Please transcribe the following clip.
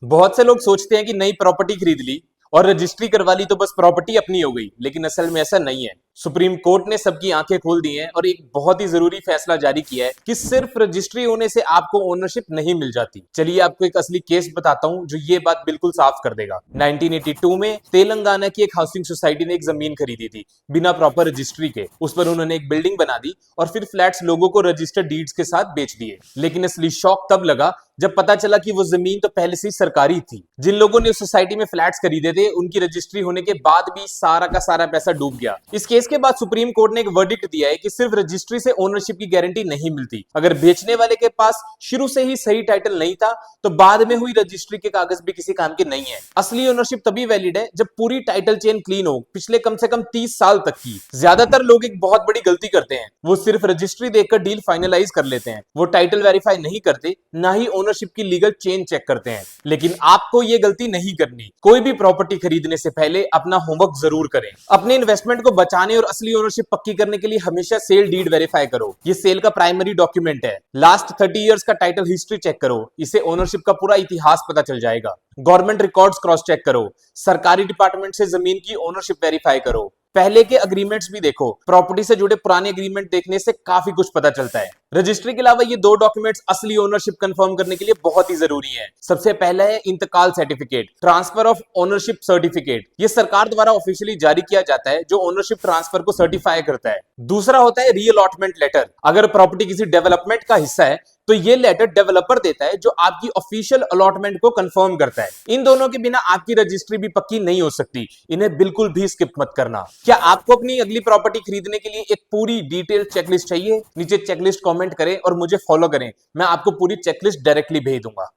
बहुत से लोग सोचते हैं कि नई प्रॉपर्टी खरीद ली और रजिस्ट्री करवा ली तो बस प्रॉपर्टी अपनी हो गई, लेकिन असल में ऐसा नहीं है। सुप्रीम कोर्ट ने सबकी आंखें खोल दी हैं और एक बहुत ही जरूरी फैसला जारी किया है कि सिर्फ रजिस्ट्री होने से आपको ओनरशिप नहीं मिल जाती। चलिए आपको एक असली केस बताता हूं जो ये बात बिल्कुल साफ कर देगा। 1982 में तेलंगाना की एक हाउसिंग सोसाइटी ने एक जमीन खरीदी थी बिना प्रॉपर रजिस्ट्री के। उस पर उन्होंने एक बिल्डिंग बना दी और फिर फ्लैट्स लोगों को रजिस्टर्ड डीड्स के साथ बेच दिए। लेकिन असली शॉक तब लगा जब पता चला कि वो जमीन तो पहले से ही सरकारी थी। जिन लोगों ने उस सोसाइटी में फ्लैट्स खरीदे थे उनकी रजिस्ट्री होने के बाद भी सारा का सारा पैसा डूब गया। इस केस के बाद सुप्रीम कोर्ट ने एक वर्डिक्ट दिया है कि सिर्फ रजिस्ट्री से ओनरशिप की गारंटी नहीं मिलती। अगर बेचने वाले के पास शुरू से ही सही टाइटल नहीं था तो बाद में हुई रजिस्ट्री के कागज भी किसी काम के नहीं है। असली ओनरशिप तभी वैलिड है जब पूरी टाइटल चेन क्लीन हो, पिछले कम से कम 30 साल तक की। ज्यादातर लोग एक बहुत बड़ी गलती करते हैं, वो सिर्फ रजिस्ट्री देखकर डील फाइनलाइज कर लेते हैं। वो टाइटल वेरीफाई नहीं करते, ना ही ओनरशिप की लीगल चेन चेक करते हैं। लेकिन आपको ये गलती नहीं करनी। कोई भी प्रॉपर्टी खरीदने से पहले अपना होमवर्क जरूर करें। अपने इन्वेस्टमेंट को बचाने और असली ओनरशिप पक्की करने के लिए हमेशा सेल डीड वेरीफाई करो। ये सेल का प्राइमरी डॉक्यूमेंट है। लास्ट 30 इयर्स का टाइटल हिस्ट्री चेक करो, इससे ओनरशिप का पूरा इतिहास पता चल जाएगा। गवर्नमेंट रिकॉर्ड्स क्रॉस चेक करो, सरकारी डिपार्टमेंट से जमीन की ओनरशिप वेरीफाई करो। पहले के अग्रीमेंट्स भी देखो, प्रॉपर्टी से जुड़े पुराने एग्रीमेंट देखने से काफी कुछ पता चलता है। रजिस्ट्री के अलावा ये दो डॉक्यूमेंट्स असली ओनरशिप कंफर्म करने के लिए बहुत ही जरूरी है। सबसे पहला है इंतकाल certificate, transfer of ownership certificate. ये सरकार द्वारा ऑफिशियली जारी किया जाता है जो ओनरशिप ट्रांसफर को सर्टिफाई करता है। दूसरा होता है रीअलॉटमेंट लेटर। अगर प्रॉपर्टी किसी डेवलपमेंट का हिस्सा है तो ये लेटर डेवलपर देता है जो आपकी ऑफिशियल अलॉटमेंट को कंफर्म करता है। इन दोनों के बिना आपकी रजिस्ट्री भी पक्की नहीं हो सकती। इन्हें बिल्कुल भी स्किप मत करना। क्या आपको अपनी अगली प्रॉपर्टी खरीदने के लिए एक पूरी डिटेल चेकलिस्ट चाहिए? नीचे चेकलिस्ट कमेंट करें और मुझे फॉलो करें, मैं आपको पूरी चेकलिस्ट डायरेक्टली भेज दूंगा।